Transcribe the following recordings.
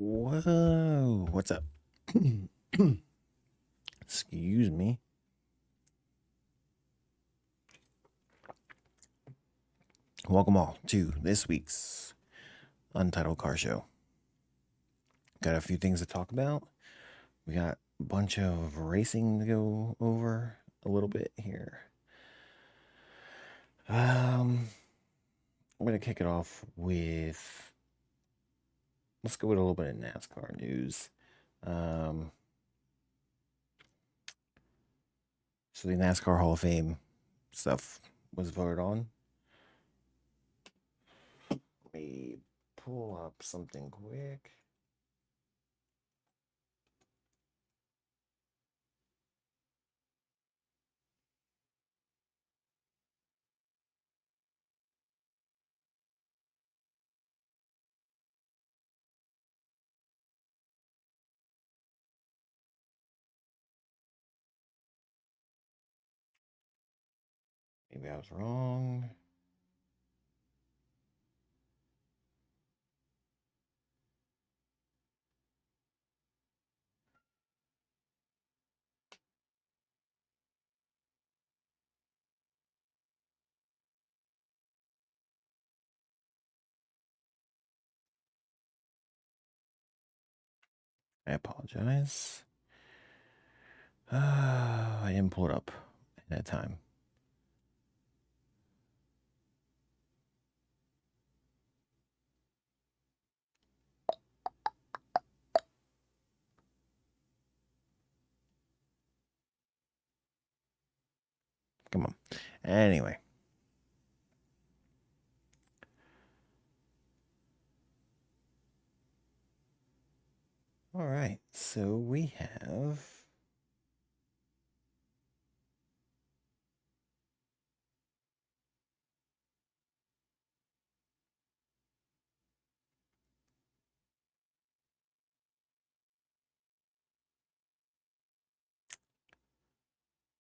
Whoa, what's up? Excuse me. Welcome all to this week's Untitled Car Show. Got a few things to talk about. We got a bunch of racing to go over a little bit here. I'm gonna kick it off with, let's go with a little bit of NASCAR news. So the NASCAR Hall of Fame stuff was voted on. Let me pull up something quick. Maybe I was wrong. I apologize. I didn't pull it up at that time. Come on. Anyway. All right. So we have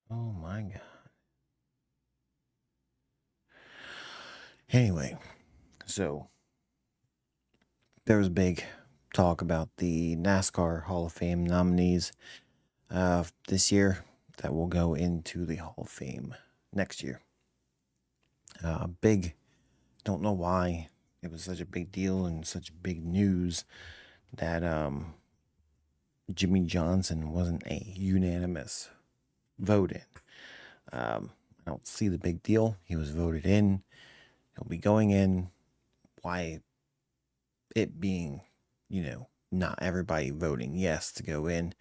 oh my God. Anyway, so there was big talk about the NASCAR Hall of Fame nominees this year that will go into the Hall of Fame next year. Big, don't know why it was such a big deal and such big news that Jimmy Johnson wasn't a unanimous vote in. I don't see the big deal. He was voted in. He'll be going in. Why it being, not everybody voting yes to go in.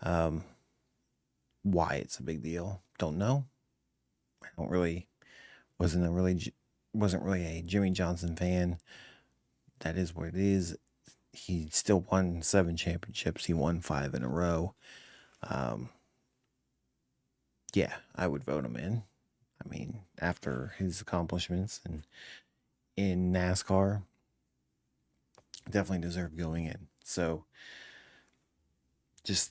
Why it's a big deal, don't know. I wasn't really a Jimmy Johnson fan. That is what it is. He still won 7 championships. He won 5 in a row. Yeah, I would vote him in. I mean, after his accomplishments and in NASCAR, definitely deserved going in. So, just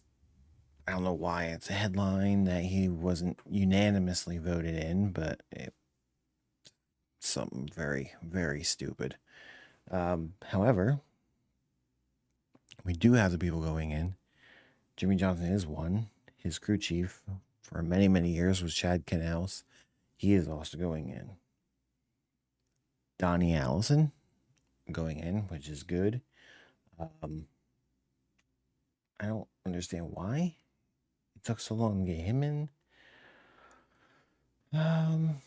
I don't know why it's a headline that he wasn't unanimously voted in, but it's something very, very stupid. However, we do have the people going in. Jimmy Johnson is one. His crew chief for many, many years was Chad Knaus. He is also going in. Donnie Allison going in, which is good. I don't understand why it took so long to get him in. And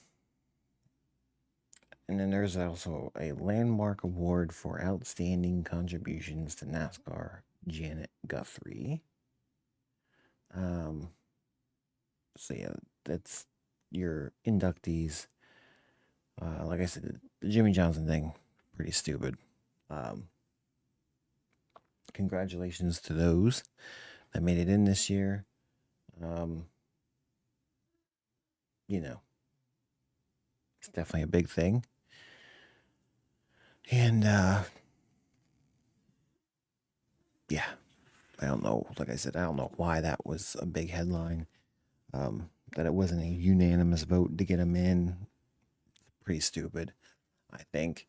then there's also a landmark award for outstanding contributions to NASCAR, Janet Guthrie. So yeah, that's your inductees. Like I said, the Jimmy Johnson thing, pretty stupid. Congratulations to those that made it in this year. It's definitely a big thing. And yeah, I don't know. Like I said, I don't know why that was a big headline. That it wasn't a unanimous vote to get him in. Pretty stupid. I think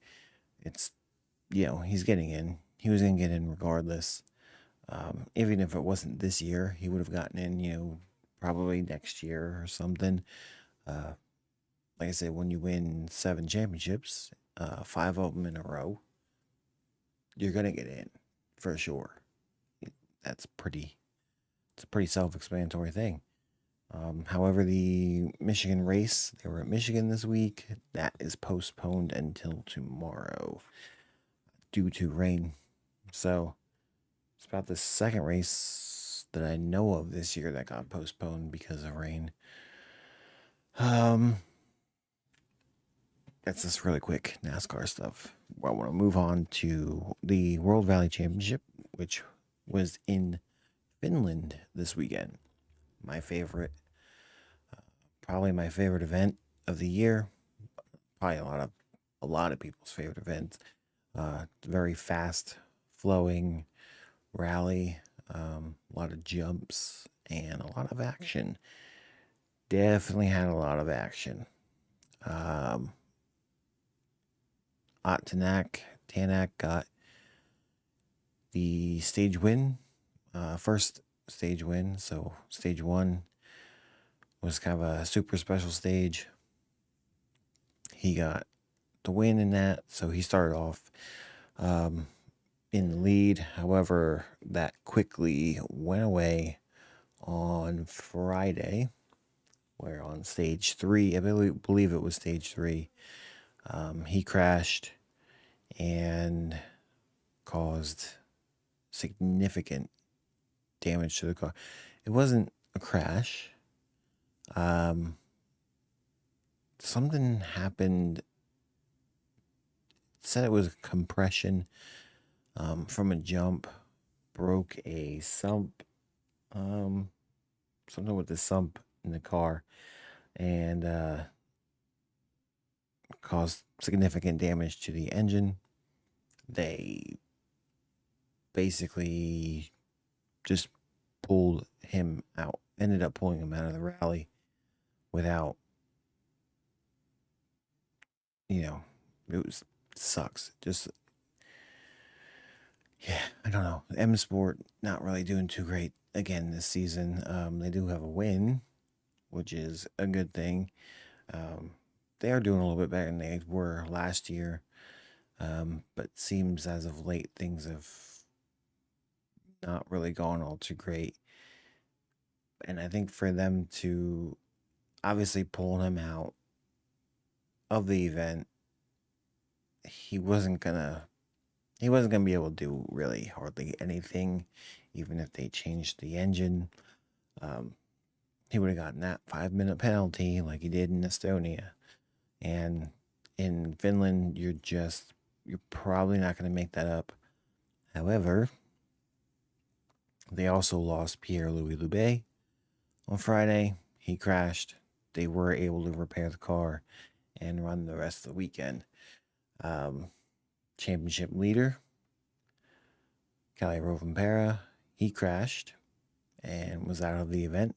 it's, he's getting in. he was going to get in regardless. Even if it wasn't this year, he would have gotten in, probably next year or something. Uh, like I said, when you win 7 championships, 5 of them in a row, you're going to get in for sure. That's pretty, it's a pretty self explanatory thing. However, the Michigan race, they were at Michigan this week. That is postponed until tomorrow due to rain. So it's about the second race that I know of this year that got postponed because of rain. Um, that's just really quick NASCAR stuff. I want to move on to the World Valley Championship, which was in Finland this weekend. My favorite, probably my favorite event of the year. Probably a lot of people's favorite events. Very fast flowing rally, a lot of jumps and a lot of action. Definitely had a lot of action. Um, Tanak got the stage win, first stage win. So stage one was kind of a super special stage. He got the win in that, so he started off um, in the lead. However, that quickly went away on Friday, where on stage three, I believe it was stage three, he crashed and caused significant damage to the car. It wasn't a crash. Um, Something happened. It said it was compression from a jump, broke a sump, um, something with the sump in the car, and caused significant damage to the engine. They basically just pulled him out, ended up pulling him out of the rally without, you know, it was sucks. Just, yeah, I don't know. M Sport not really doing too great again this season. They do have a win, which is a good thing. Um, they are doing a little bit better than they were last year. But seems as of late things have not really gone all too great. And I think for them to obviously pull him out of the event, he wasn't gonna be able to do really hardly anything, even if they changed the engine. Um, he would have gotten that 5 minute penalty like he did in Estonia. And in Finland, you're probably not going to make that up. However, they also lost Pierre Louis Loubet on Friday. He crashed. They were able to repair the car and run the rest of the weekend. Um, Championship leader, Kalle Rovanperä, he crashed and was out of the event.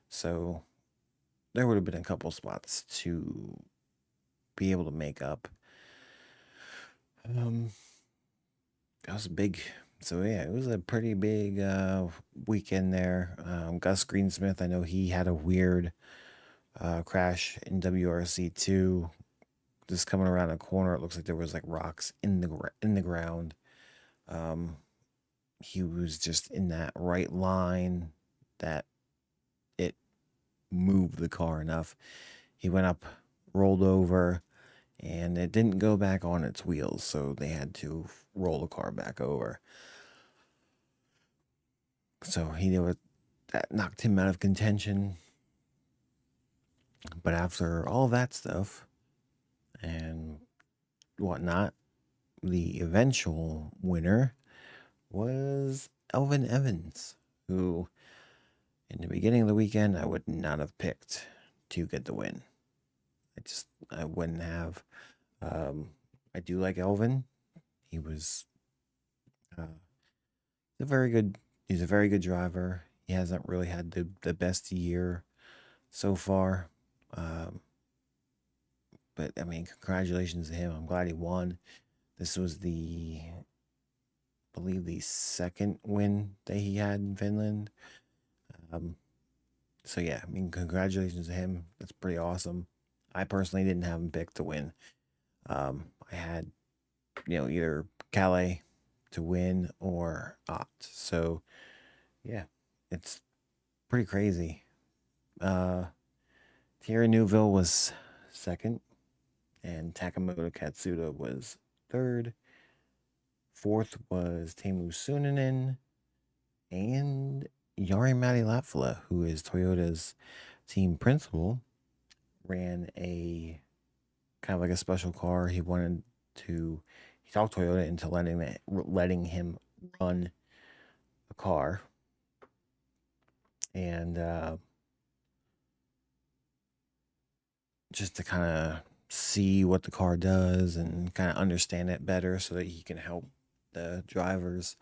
So there would have been a couple spots to be able to make up. That was big. So yeah, it was a pretty big weekend there. Gus Greensmith, I know he had a weird crash in WRC2. Just coming around a corner, it looks like there was like rocks in the ground. Um, he was just in that right line that it moved the car enough. He went up, rolled over, and it didn't go back on its wheels, so they had to roll the car back over. So he knew it, that knocked him out of contention. But after all that stuff and whatnot, the eventual winner was Elvin Evans, who in the beginning of the weekend I would not have picked to get the win. I wouldn't have. I do like Elvin. He was uh, a very good. He's a very good driver. He hasn't really had the best year so far. Um, but I mean, congratulations to him. I'm glad he won. This was the believe the second win that he had in Finland. Um, so yeah, I mean, congratulations to him. That's pretty awesome. I personally didn't have him picked to win. I had, either Calais to win or Ott. So yeah, it's pretty crazy. Uh, Thierry Neuville was second, and Takamoto Katsuda was third. Fourth was Teemu Sunanen, and Jari-Matti Latvala, who is Toyota's team principal, ran a kind of like a special car. He talked Toyota into letting him run a car, and just to kind of see what the car does and kind of understand it better so that he can help the drivers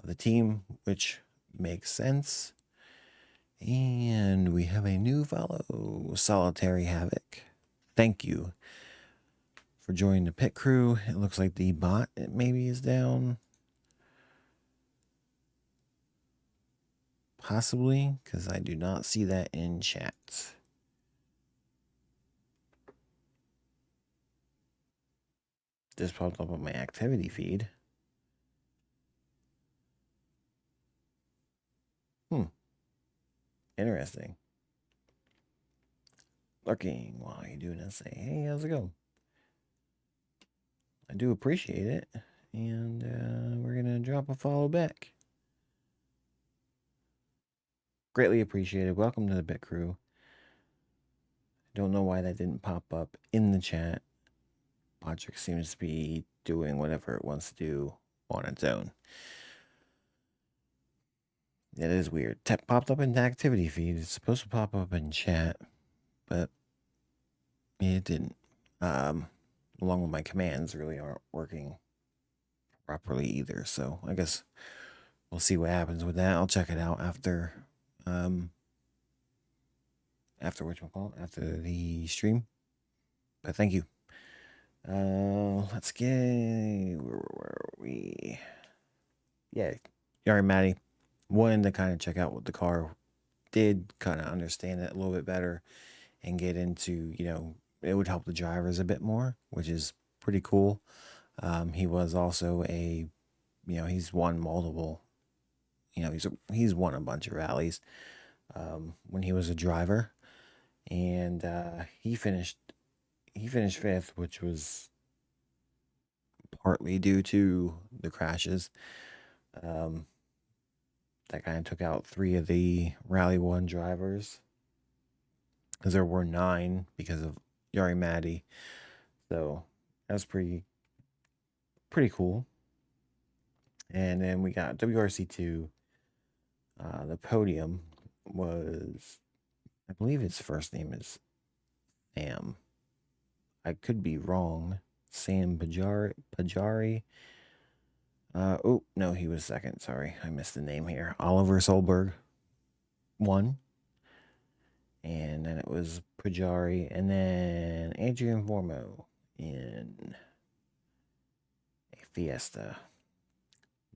of the team, which makes sense. And we have a new follow, Solitary Havoc. Thank you for joining the pit crew. It looks like the bot maybe is down. Possibly, because I do not see that in chat. This popped up on my activity feed. Interesting. Lurking while you're doing this. Say, hey, how's it going? I do appreciate it. And we're going to drop a follow back. Greatly appreciated. Welcome to the Bit Crew. Don't know why that didn't pop up in the chat. Patrick seems to be doing whatever it wants to do on its own. It is weird. Popped up in the activity feed. It's supposed to pop up in chat, but it didn't. Along with my commands really aren't working properly either. So I guess we'll see what happens with that. I'll check it out after after the stream. But thank you. Let's get where are we? Yeah, Jari-Matti wanted to kind of check out what the car did, kind of understand it a little bit better, and get into it would help the drivers a bit more, which is pretty cool. He was also he's won multiple, he's won a bunch of rallies when he was a driver, and he finished fifth, which was partly due to the crashes. That kind of took out 3 of the Rally 1 drivers, because there were 9 because of Jari-Matti. So that was pretty cool. And then we got WRC2. The podium was, I believe his first name is Sam. I could be wrong. Sam Pajari. Oh, no, he was second. Sorry, I missed the name here. Oliver Solberg won. And then it was Pajari. And then Adrian Vormo in a Fiesta.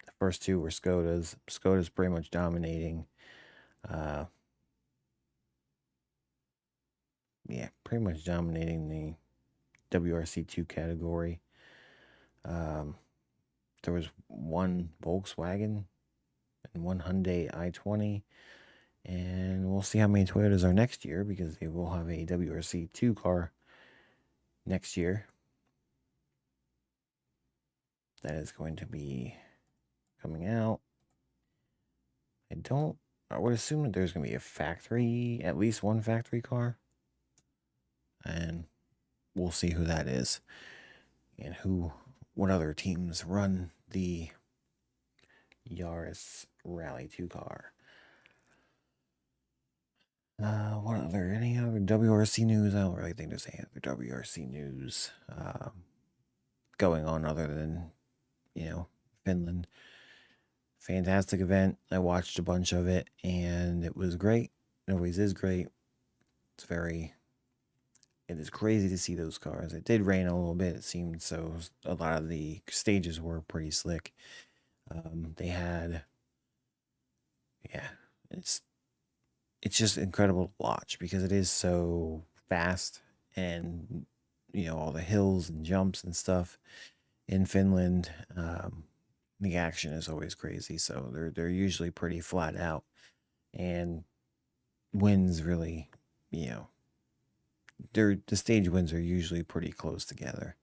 The first 2 were Skodas. Skoda's pretty much dominating. Pretty much dominating the WRC2 category. There was 1 Volkswagen and 1 Hyundai i20. And we'll see how many Toyotas are next year, because they will have a WRC2 car next year. That is going to be coming out. I would assume that there's going to be at least 1 factory car. And we'll see who that is and what other teams run the Yaris Rally 2 car. Any other WRC news? I don't really think there's any other WRC news going on other than, Finland. Fantastic event. I watched a bunch of it, and it was great. It always is great. It is crazy to see those cars. It did rain a little bit, it seemed, so a lot of the stages were pretty slick. They had, yeah, it's it's just incredible to watch because it is so fast and all the hills and jumps and stuff in Finland. The action is always crazy, so they're usually pretty flat out, and wins really, you know, the stage wins are usually pretty close together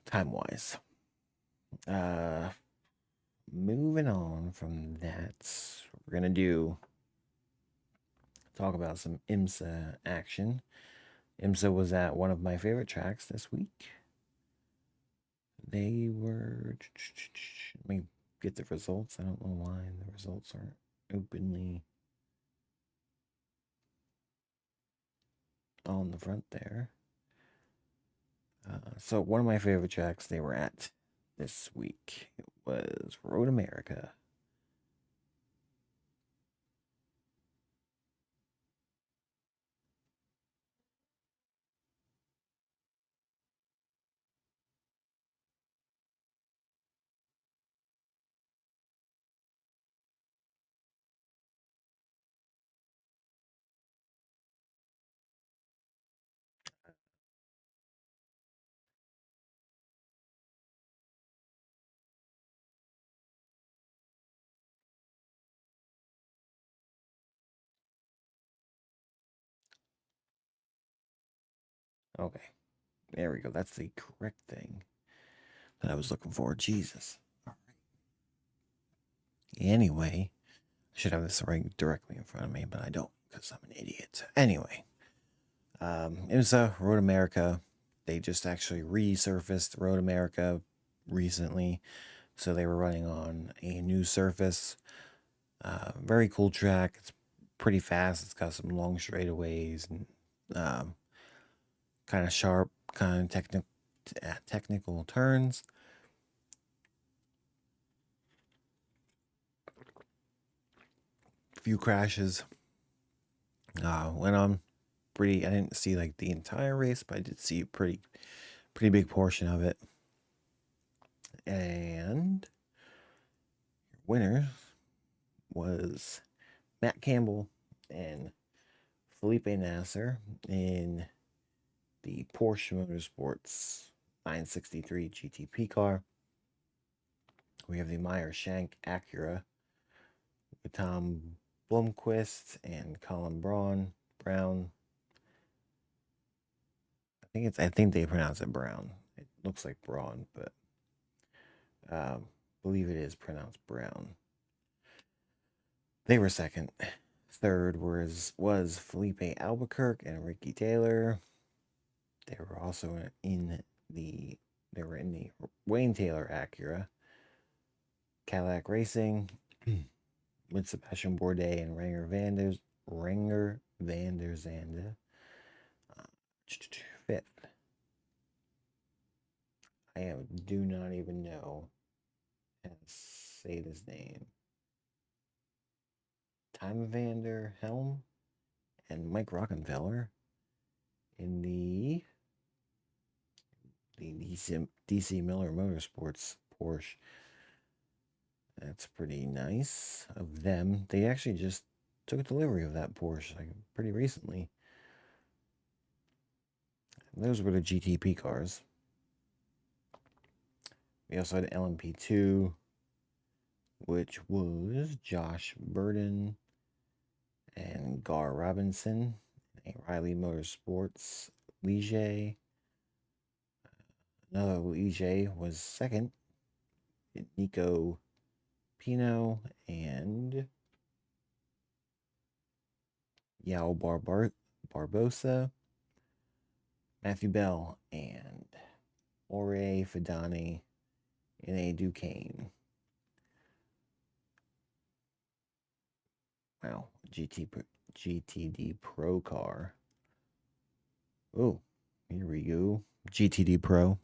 time wise. Uh, Moving on from that, we're gonna do talk about some IMSA action. IMSA was at one of my favorite tracks this week. They were. Let me get the results. I don't know why the results aren't openly on the front there. So one of my favorite tracks they were at this week it was Road America. Okay, there we go. That's the correct thing that I was looking for. Jesus. Anyway, I should have this right directly in front of me, but I don't because I'm an idiot. Anyway, it was Road America. They just actually resurfaced Road America recently, so they were running on a new surface. Very cool track. It's pretty fast. It's got some long straightaways and um, kind of sharp, kind of technical turns. A few crashes. Went on pretty. I didn't see like the entire race, but I did see a pretty big portion of it. And winner was Matt Campbell and Felipe Nasser in the Porsche Motorsports 963 GTP car. We have the Meyer Shank Acura with Tom Blomqvist and Colin Brown. I think they pronounce it Brown. It looks like Braun, but believe it is pronounced Brown. They were second. Third was Felipe Albuquerque and Ricky Taylor. They were also the they were in the Wayne Taylor Acura, Cadillac Racing, with Sebastian Bourdais and Ranger van der Zande. Uh, Fifth, do not even know how to say this name. Time Vander Helm and Mike Rockenfeller in the DC Miller Motorsports Porsche. That's pretty nice of them. They actually just took delivery of that Porsche like pretty recently. And those were the GTP cars. We also had LMP2, which was Josh Burden and Gar Robinson, a Riley Motorsports Ligier. Another Ligier was second. Nico Pino and Yao Barbosa, Matthew Bell, and Ore Fidani in a Duquesne. Wow, GTD Pro car. Oh, here we go. GTD Pro.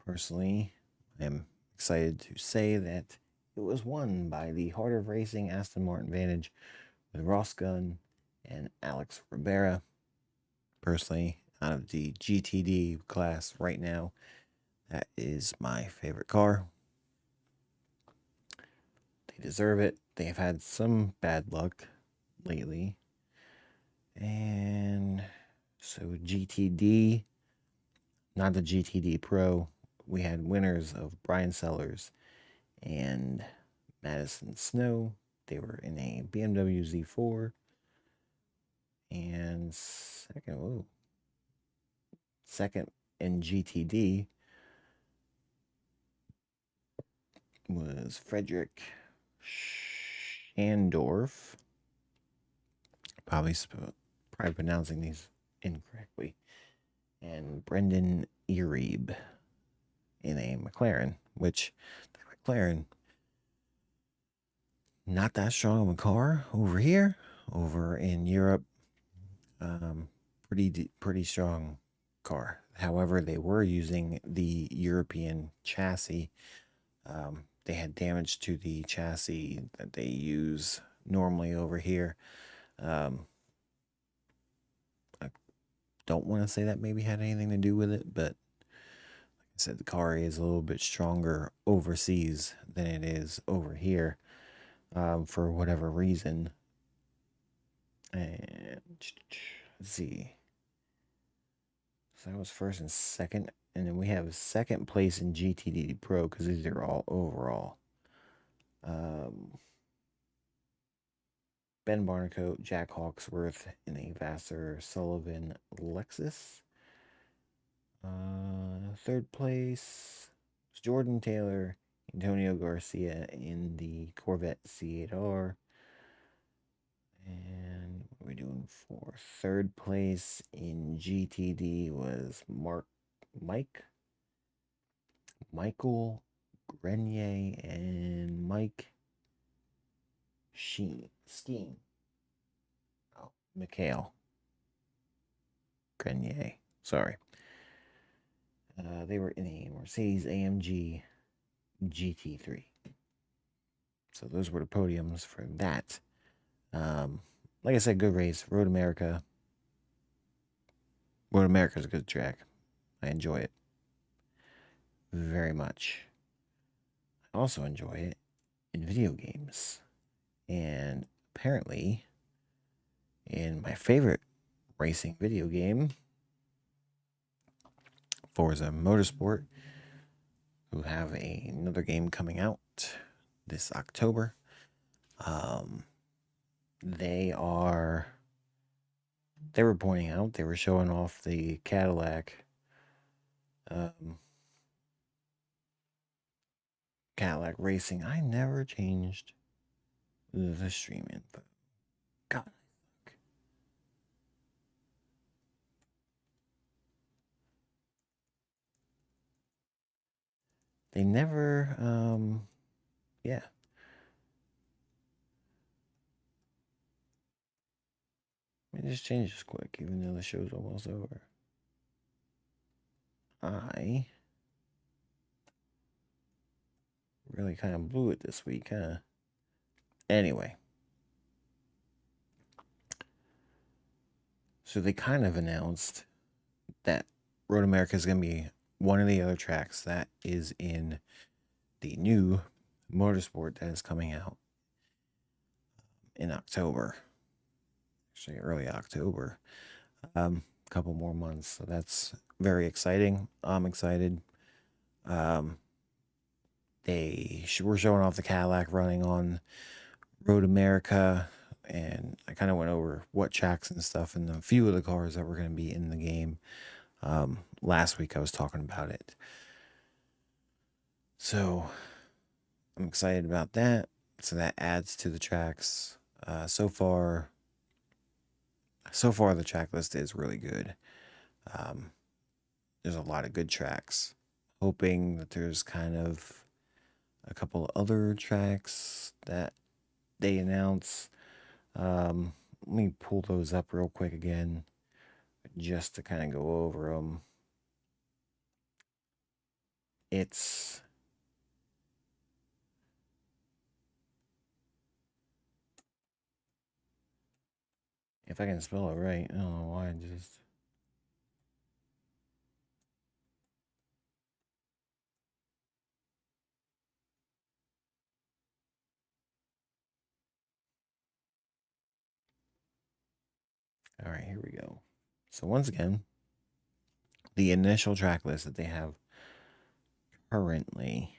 Personally, I am excited to say that it was won by the Heart of Racing Aston Martin Vantage with Ross Gunn and Alex Ribera. Personally, out of the GTD class right now, that is my favorite car. They deserve it. They've had some bad luck lately. And so GTD, not the GTD Pro, we had winners of Brian Sellers and Madison Snow. They were in a BMW Z4. And second in GTD was Frederick Shandorf. Probably pronouncing these incorrectly. And Brendan Erebe in a McLaren, which the McLaren, not that strong of a car over here. Over in Europe, pretty strong car. However, they were using the European chassis. They had damage to the chassis that they use normally over here. I don't want to say that maybe had anything to do with it, but like I said, the car is a little bit stronger overseas than it is over here, for whatever reason. And let's see. So that was first and second. And then we have second place in GTD Pro because these are all overall. Ben Barnacote, Jack Hawksworth in a Vassar Sullivan Lexus. Third place was Jordan Taylor, Antonio Garcia in the Corvette C8R. And what are we doing for third place in GTD was Michael Grenier and Mike Skeen. Oh, Mikhail Grenier. Sorry. They were in a Mercedes AMG GT3. So those were the podiums for that. Like I said, good race. Road America. Road America is a good track. I enjoy it very much. I also enjoy it in video games. And apparently, in my favorite racing video game, Forza Motorsport, who have another game coming out this October. They were pointing out, they were showing off the Cadillac racing. I never changed the stream info. God, they never, yeah. Let me just change this quick, even though the show's almost over. I really kind of blew it this week, huh? Anyway. So they kind of announced that Road America is going to be one of the other tracks that is in the new Motorsport that is coming out in October. Actually, early October. Couple more months, so that's very exciting. I'm excited. They were showing off the Cadillac running on Road America, and I kind of went over what tracks and stuff and a few of the cars that were going to be in the game. Last week I was talking about it. So I'm excited about that. So that adds to the tracks. So far the track list is really good. There's a lot of good tracks. Hoping that there's kind of a couple other tracks that they announce. Let me pull those up real quick again, just to kind of go over them. It's if I can spell it right. I don't know why. I just All right, here we go. So once again, the initial track list that they have currently.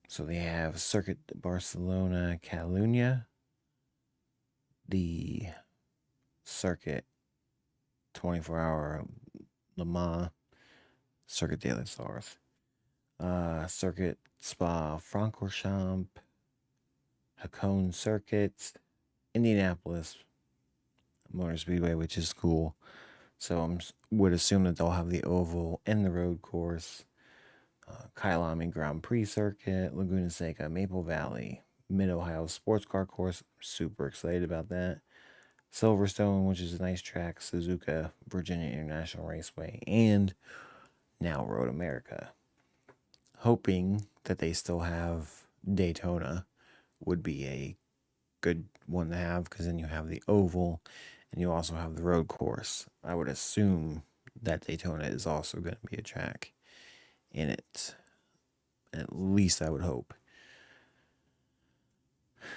So they have Circuit Barcelona Catalunya, the Circuit 24-hour Le Mans, Circuit de les Stars, Circuit Spa Francorchamps, Hakone Circuit, Indianapolis Motor Speedway, which is cool. So I would assume that they'll have the oval and the road course. Kyalami Grand Prix Circuit, Laguna Seca, Maple Valley, Mid Ohio Sports Car Course. Super excited about that. Silverstone, which is a nice track, Suzuka, Virginia International Raceway, and now Road America. Hoping that they still have Daytona would be a good one to have, because then you have the oval and you also have the road course. I would assume that Daytona is also going to be a track in it. At least I would hope.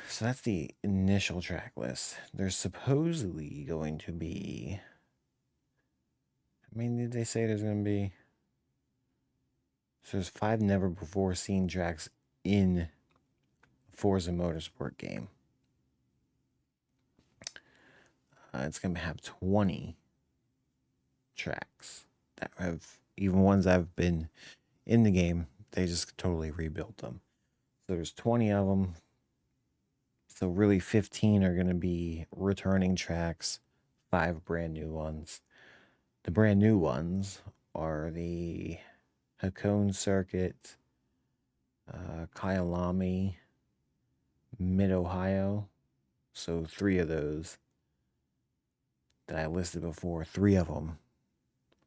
So that's the initial track list. There's supposedly going to be. I mean, did they say there's going to be? So there's 5 never before seen tracks in Forza Motorsport game. It's going to have 20 tracks that have, even ones that have been in the game, they just totally rebuilt them. So there's 20 of them. So really 15 are going to be returning tracks, 5 brand new ones. The brand new ones are the Hakone Circuit, Kyalami, Mid Ohio. So 3 of those that I listed before, 3 of them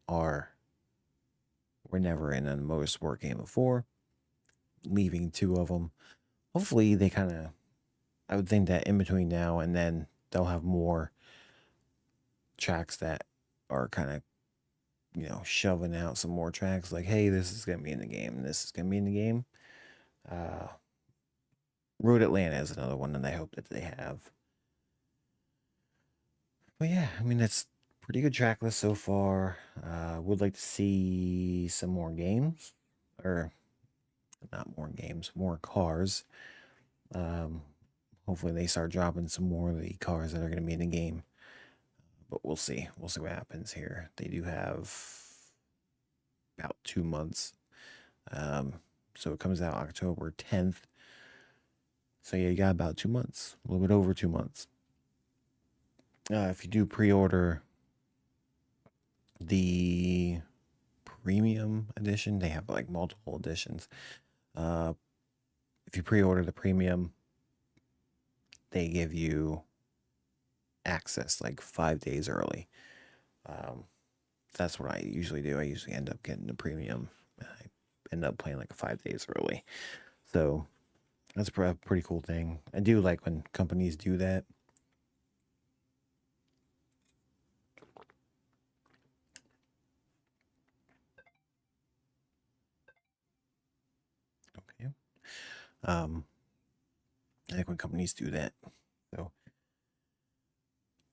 were never in a motorsport game before, leaving 2 of them. Hopefully they kind of, I would think that in between now and then they'll have more tracks that are kind of, shoving out some more tracks like, hey, this is going to be in the game, this is going to be in the game. Road Atlanta is another one that I hope that they have. But yeah, I mean, it's pretty good track list so far. Would like to see some more games, or not more games, more cars. Hopefully they start dropping some more of the cars that are going to be in the game. But we'll see. We'll see what happens here. They do have about 2 months. So it comes out October 10th. So yeah, you got about 2 months, a little bit over 2 months. If you do pre-order the premium edition, they have like multiple editions. If you pre-order the premium, they give you access like 5 days early. That's what I usually do. I usually end up getting the premium. I end up playing like 5 days early. So that's a pretty cool thing. I do like when companies do that. Okay. I like when companies do that. So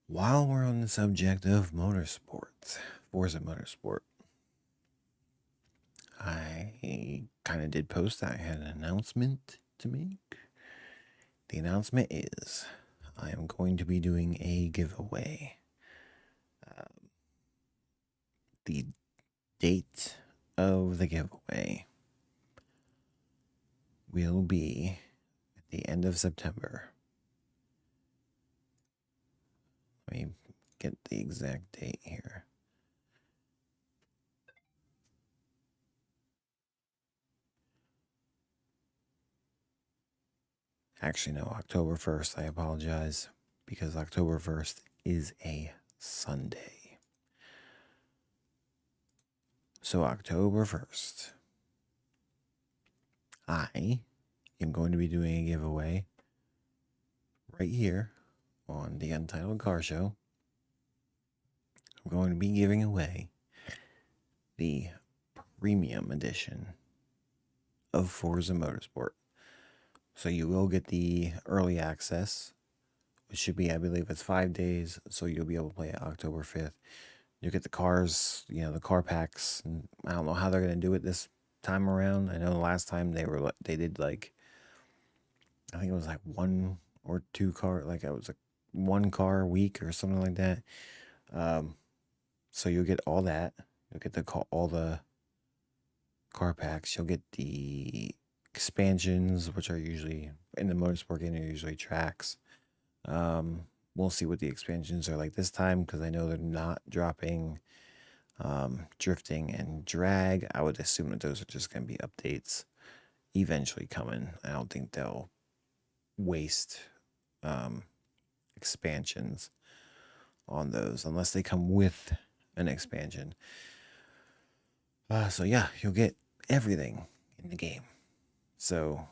while we're on the subject of motorsports, Forza Motorsport, I kind of did post that I had an announcement to make. The announcement is I am going to be doing a giveaway. The date of the giveaway will be at the end of September. Let me get the exact date here. Actually, no, October 1st. I apologize, because October 1st is a Sunday. So, October 1st, I am going to be doing a giveaway right here on the Untitled Car Show. I'm going to be giving away the premium edition of Forza Motorsport. So you will get the early access, which should be, I believe, it's 5 days. So you'll be able to play it October 5th. You'll get the cars, the car packs. And I don't know how they're gonna do it this time around. I know the last time they did like, I think it was like one or two car, like it was like one car a week or something like that. Um, so you'll get all that. You'll get all the car packs. You'll get the expansions, which are usually in the motorsport game, are usually tracks. Um, we'll see what the expansions are like this time because I know they're not dropping drifting and drag. I would assume that those are just going to be updates eventually coming. I don't think they'll waste um, expansions on those unless they come with an expansion. So yeah, you'll get everything in the game. So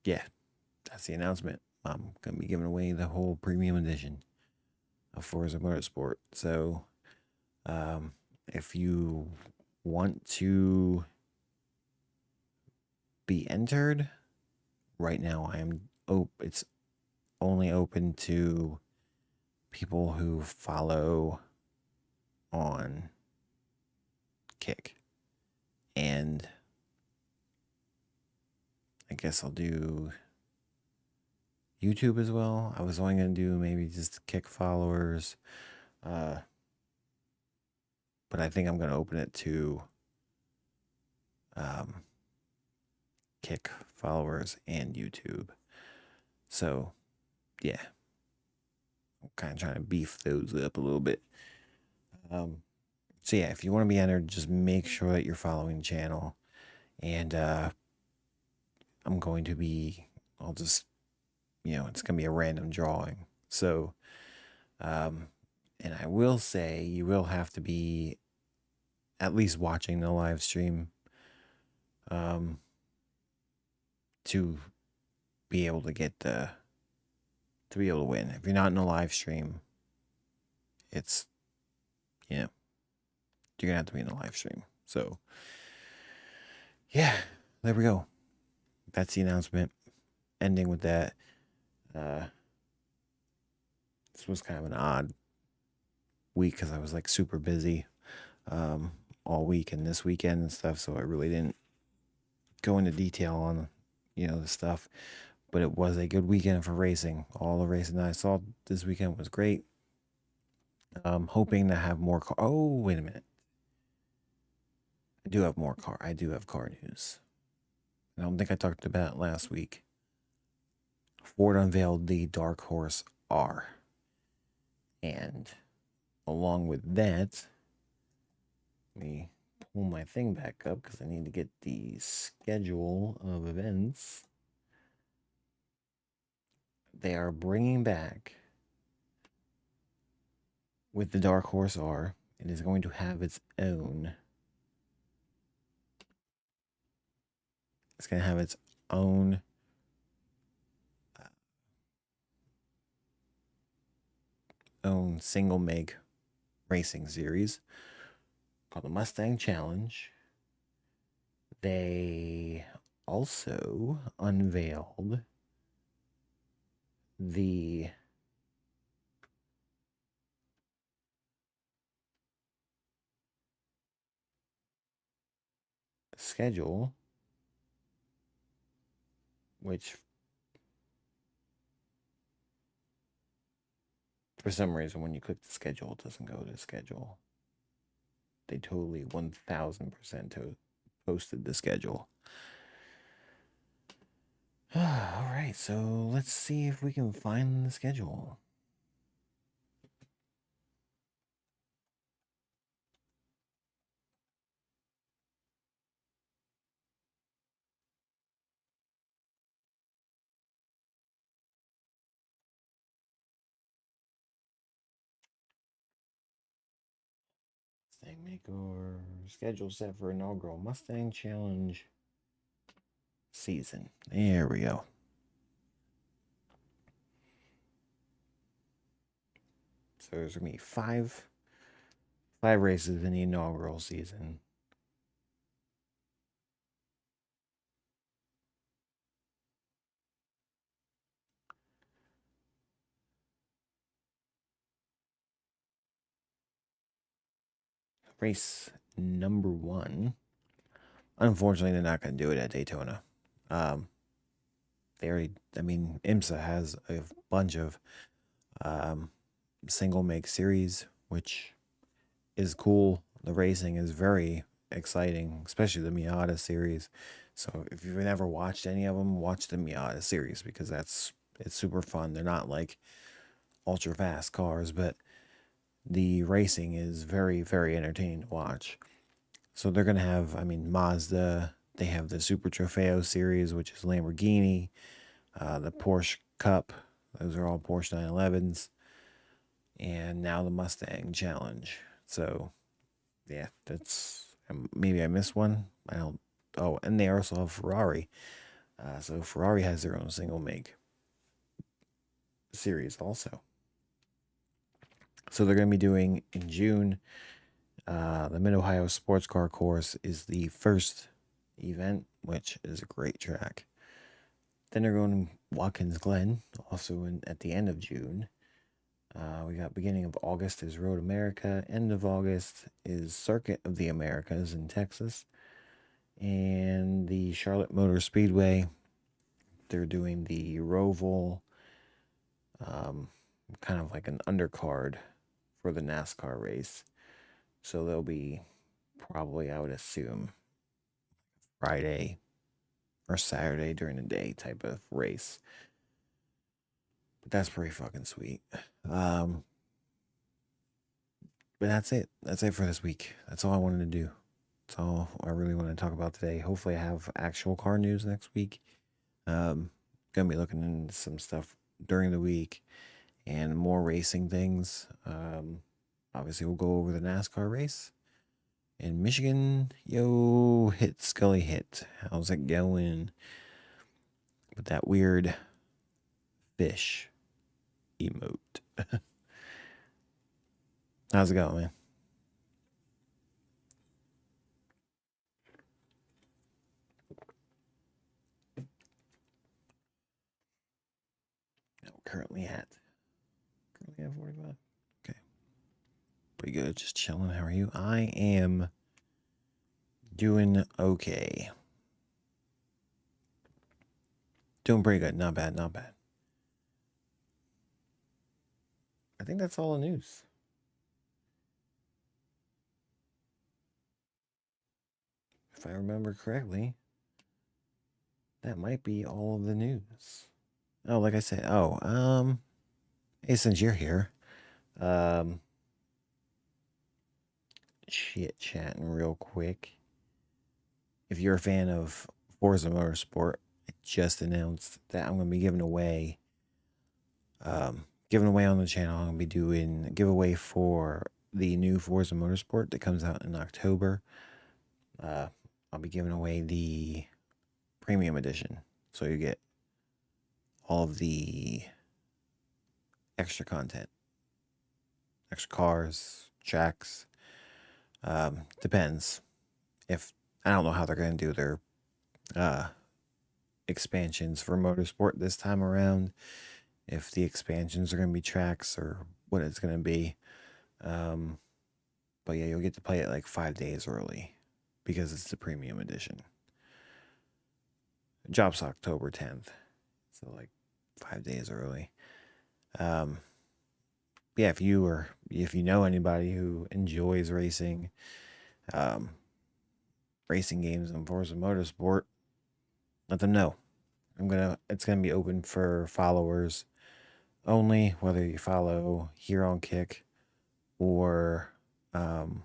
yeah, that's the announcement. I'm gonna be giving away the whole premium edition of Forza Motorsport. So if you want to be entered, right now it's only open to people who follow on Kick. And I guess I'll do YouTube as well. I was only going to do maybe just Kick followers. But I think I'm going to open it to um, Kick followers and YouTube. So, yeah. I'm kind of trying to beef those up a little bit. So, yeah, if you want to be entered, just make sure that you're following the channel. And I'm going to be, I'll just, it's going to be a random drawing. So, and I will say you will have to be at least watching the live stream to be able to to be able to win. If you're not in the live stream, it's, you're going to have to be in the live stream. So, yeah, there we go. That's the announcement. Ending with that. This was kind of an odd week because I was like super busy all week and this weekend and stuff. So I really didn't go into detail on, the stuff. But it was a good weekend for racing. All the racing that I saw this weekend was great. Hoping to have more car. Oh, wait a minute. I do have more car. I do have car news. I don't think I talked about it last week. Ford unveiled the Dark Horse R. And along with that, let me pull my thing back up because I need to get the schedule of events. They are bringing back with the Dark Horse R. It is going to have its own. It's going to have its own single meg racing series called the Mustang Challenge. They also unveiled the schedule, which for some reason when you click the schedule, it doesn't go to schedule. They totally 1000% posted the schedule. All right, so let's see if we can find the schedule. Mustang Maker schedule set for inaugural Mustang Challenge season. There we go. So there's gonna be five races in the inaugural season. race number one. Unfortunately, they're not going to do it at Daytona. Um, they already, I mean, IMSA has a bunch of um, single make series, which is cool. The racing is very exciting, especially the Miata series. So if you've never watched any of them, watch the Miata series because it's super fun. They're not like ultra fast cars, but the racing is very, very entertaining to watch. So they're gonna have, I mean, Mazda. They have the Super Trofeo series, which is Lamborghini, the Porsche Cup. Those are all Porsche 911s, and now the Mustang Challenge. So yeah, that's maybe I missed one. I don't. Oh, and they also have Ferrari. So Ferrari has their own single make series also. So they're going to be doing in June. The Mid Ohio Sports Car Course is the first event, which is a great track. Then they're going to Watkins Glen, also at the end of June. We got beginning of August is Road America. End of August is Circuit of the Americas in Texas. And the Charlotte Motor Speedway, they're doing the Roval, kind of like an undercard for the NASCAR race. So they'll be probably, I would assume, Friday or Saturday during the day type of race. But that's pretty fucking sweet. Um, but that's it. That's it for this week. That's all I wanted to do. That's all I really want to talk about today. Hopefully, I have actual car news next week. Gonna be looking into some stuff during the week and more racing things. Obviously, we'll go over the NASCAR race in Michigan. Yo, hit Scully hit. How's it going? With that weird fish emote. How's it going, man? No, currently at 45. Okay, pretty good. Just chilling. How are you? I am doing okay. Doing pretty good. Not bad. Not bad. I think that's all the news. If I remember correctly, that might be all of the news. Oh, like I said, hey, since you're here, um, chit chatting real quick. If you're a fan of Forza Motorsport, I just announced that I'm going to be giving away on the channel. I'm going to be doing a giveaway for the new Forza Motorsport that comes out in October. Uh, I'll be giving away the premium edition, so you get all of the extra content, extra cars, tracks. Depends if I don't know how they're going to do their uh, expansions for motorsport this time around. If the expansions are going to be tracks or what it's going to be. Um, but yeah, you'll get to play it like 5 days early because it's the premium edition. It drops October 10th, so like 5 days early. Um, yeah, if you know anybody who enjoys um, racing games and Forza Motorsport, let them know. It's gonna be open for followers only, whether you follow here on Kick or um,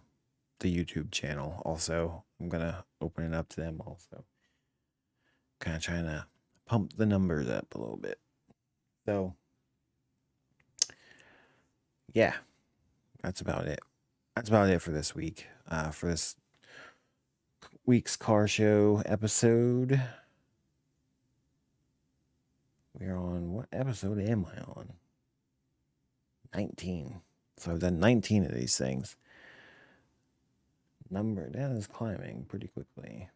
the YouTube channel. Also, I'm gonna open it up to them also. Kind of trying to pump the numbers up a little bit. So, yeah, that's about it. That's about it for this week. For this week's car show episode, we're on what episode am I on? 19. So I've done 19 of these things. Number that is climbing pretty quickly.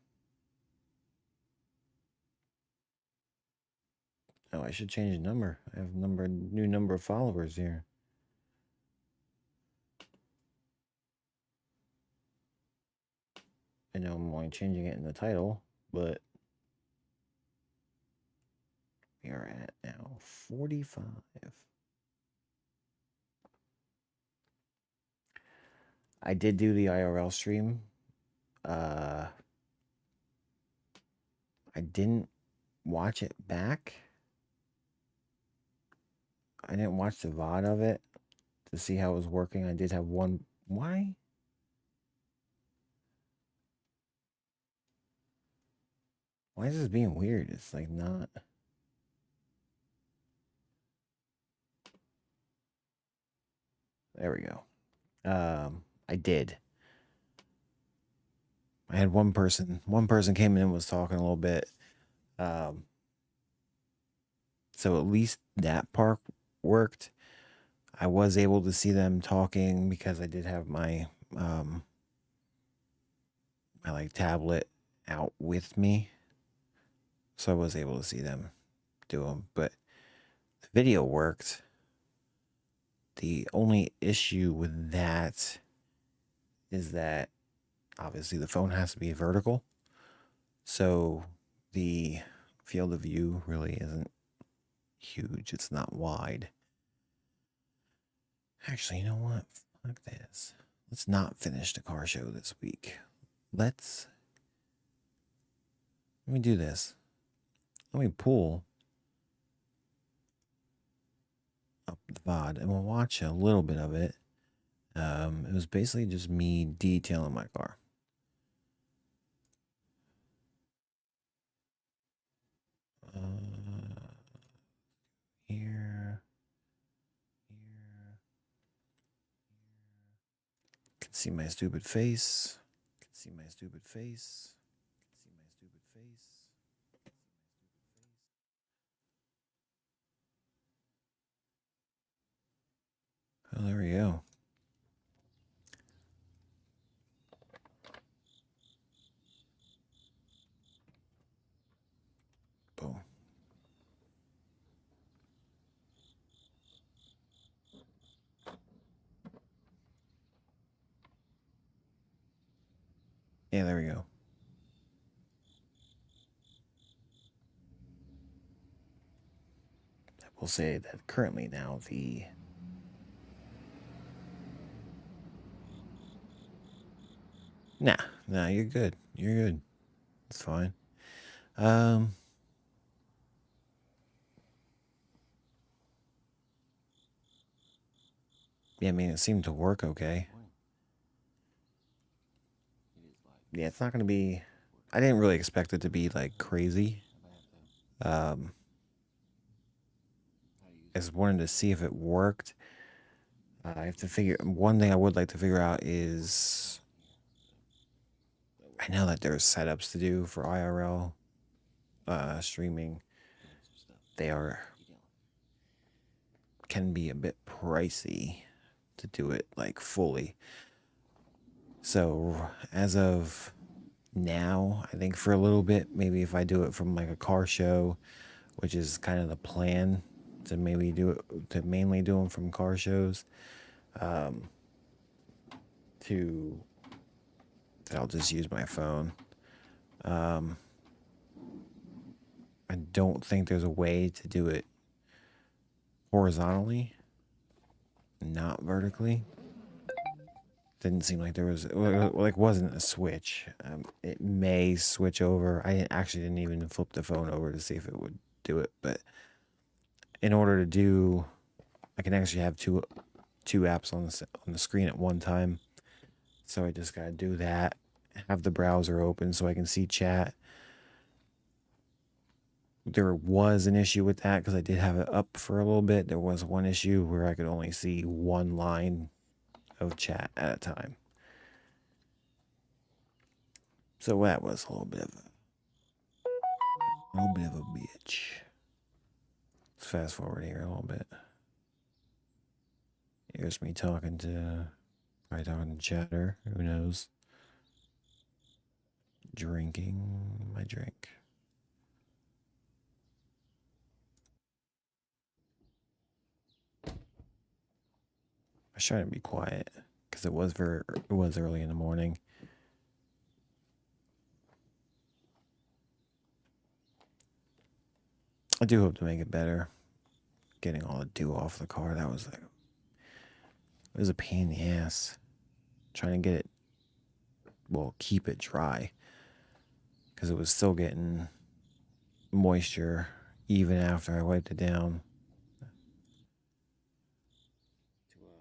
Oh, I should change the number. I have new number of followers here. I know I'm only changing it in the title, but we are at now 45. I did do the IRL stream. I didn't watch it back. I didn't watch the VOD of it to see how it was working. I did have one. Why? Why is this being weird? It's like not. There we go. I did. I had one person. One person came in and was talking a little bit. Um, so at least that part worked. I was able to see them talking because I did have my my like tablet out with me, so I was able to see them do them. But the video worked. The only issue with that is that obviously the phone has to be vertical, so the field of view really isn't huge. It's not wide. Actually, you know what? Fuck this. Let's not finish the car show this week. Let me do this. Let me pull up the VOD and we'll watch a little bit of it. It was basically just me detailing my car. Here. Can see my stupid face. Can see my stupid face. Can see my stupid face. Oh, there we go. Boom. Yeah, there we go. I will say that currently now the nah, you're good. You're good. It's fine. Um, yeah, I mean, it seemed to work okay. Yeah, it's not going to be. I didn't really expect it to be like crazy. Um, I just wanted to see if it worked. I have to figure. One thing I would like to figure out is I know that there's setups to do for IRL streaming. They can be a bit pricey to do it like fully. So as of now, I think for a little bit, maybe if I do it from like a car show, which is kind of the plan to maybe do it to mainly do them from car shows, to that I'll just use my phone. I don't think there's a way to do it horizontally, not vertically. Didn't seem like there was like wasn't a switch. It may switch over. I actually didn't even flip the phone over to see if it would do it, but in order to do, I can actually have two apps on the screen at one time. So I just gotta do that. Have the browser open so I can see chat. There was an issue with that because I did have it up for a little bit. There was one issue where I could only see one line of chat at a time. So that was a little bit of a bitch. Let's fast forward here a little bit. Here's me talking to chatter. Who knows? Drinking my drink. I was trying to be quiet because it was early in the morning. I do hope to make it better. Getting all the dew off the car, that was like, it was a pain in the ass. Trying to get it, well, keep it dry. Because it was still getting moisture even after I wiped it down. To a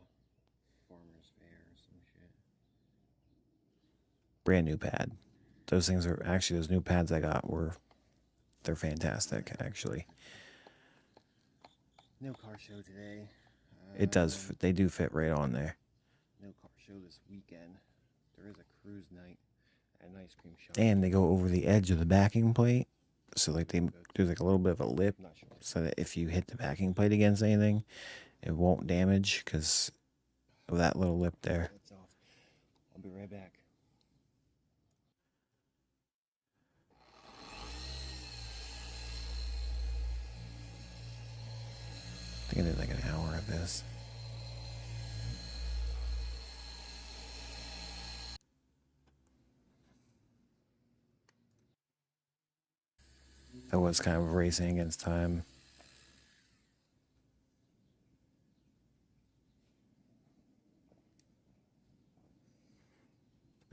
farmer's fair or some shit. Brand new pad. Those things are actually, those new pads I got they're fantastic, actually. No car show today. It does. They do fit right on there. No car show this weekend. There is a cruise night at an ice cream shop. And they go over the edge of the backing plate. So like there's like a little bit of a lip, so that if you hit the backing plate against anything, it won't damage because of that little lip there. I'll be right back. I think I did like an hour of this. I was kind of racing against time.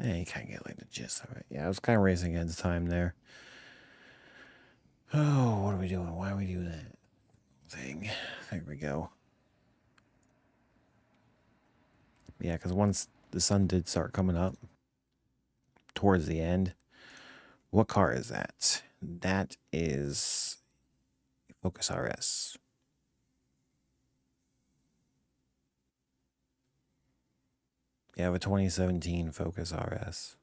You kind of get like the gist of it. Yeah, I was kind of racing against time there. Oh, what are we doing? Why are we doing that thing? There we go. Yeah, because once the sun did start coming up towards the end, what car is that? That is Focus RS. You have a 2017 Focus RS.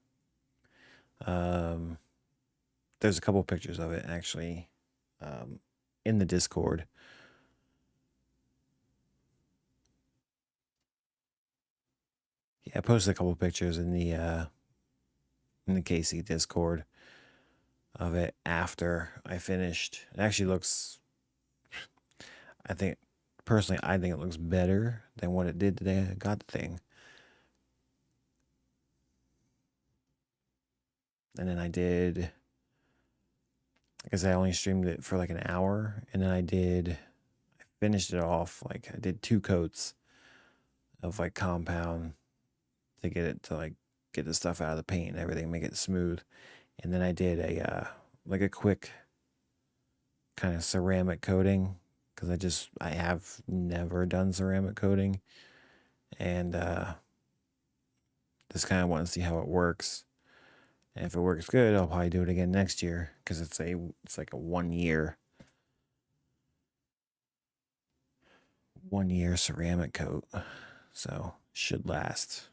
There's a couple pictures of it actually in the Discord. Yeah, I posted a couple pictures in the KC Discord of it after I finished. It actually looks, I think it looks better than what it did today I got the thing. And then I guess I only streamed it for like an hour, and then I finished it off, like I did 2 coats of like compound to get it to like get the stuff out of the paint and everything, make it smooth. And then I did a quick kind of ceramic coating because I have never done ceramic coating, and just kind of want to see how it works. And if it works good, I'll probably do it again next year because it's like a 1 year ceramic coat, so should last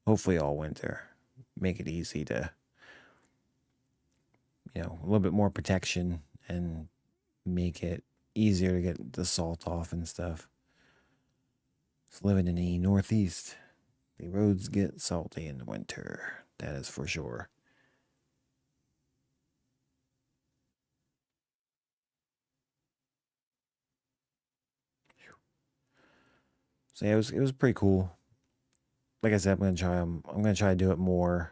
hopefully all winter. Make it easy to, a little bit more protection and make it easier to get the salt off and stuff. Just living in the Northeast, the roads get salty in the winter. That is for sure. So yeah, it was pretty cool. Like I said, I'm gonna try to do it more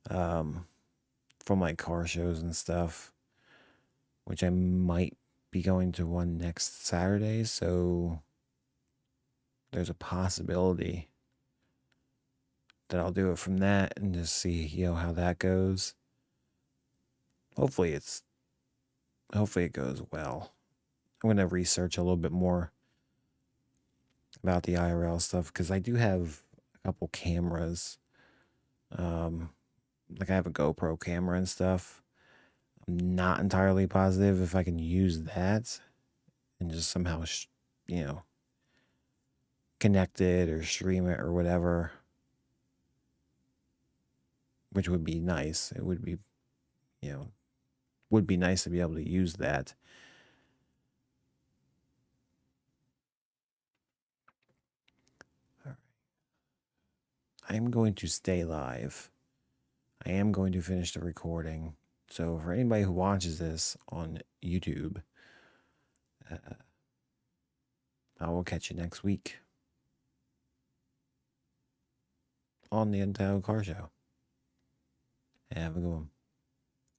from like car shows and stuff, which I might be going to one next Saturday, so there's a possibility that I'll do it from that and just see, how that goes. Hopefully it goes well. I'm gonna research a little bit more about the IRL stuff because I do have a couple cameras. Like I have a GoPro camera and stuff. I'm not entirely positive if I can use that and just somehow, connect it or stream it or whatever, which would be nice. It would be, would be nice to be able to use that. All right. I am going to stay live. I am going to finish the recording. So for anybody who watches this on YouTube, I will catch you next week on the Untitled Car Show. Have a good one.